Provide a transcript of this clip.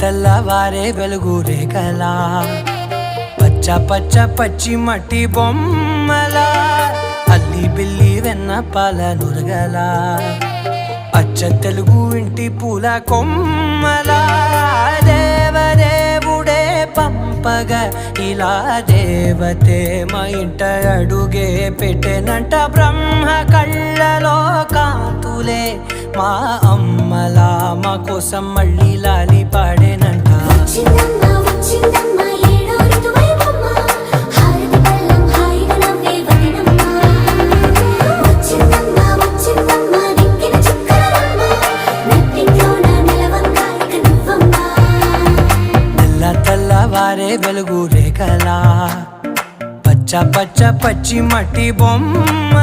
తెల్లవారే వెలుగు రేఖలా పచ్చ పచ్చ పచ్చి మట్టి బొమ్మలా అల్లి బిల్లి వెన్న పాల నురగలా అచ్చ తెలుగు ఇంటి పూల కొమ్మలా దేవదేవుడే పంపగా ఇలా దేవతే మా ఇంట అడుగే పెట్టెనంట బ్రహ్మ కళ్ళలో కాంతులే మా అమ్మలా మా కోసం మళ్ళీ లాలి పాడేనంట తెల్లవారే వెలుగు రేఖలా పచ్చ పచ్చ పచ్చి మట్టి బొమ్మ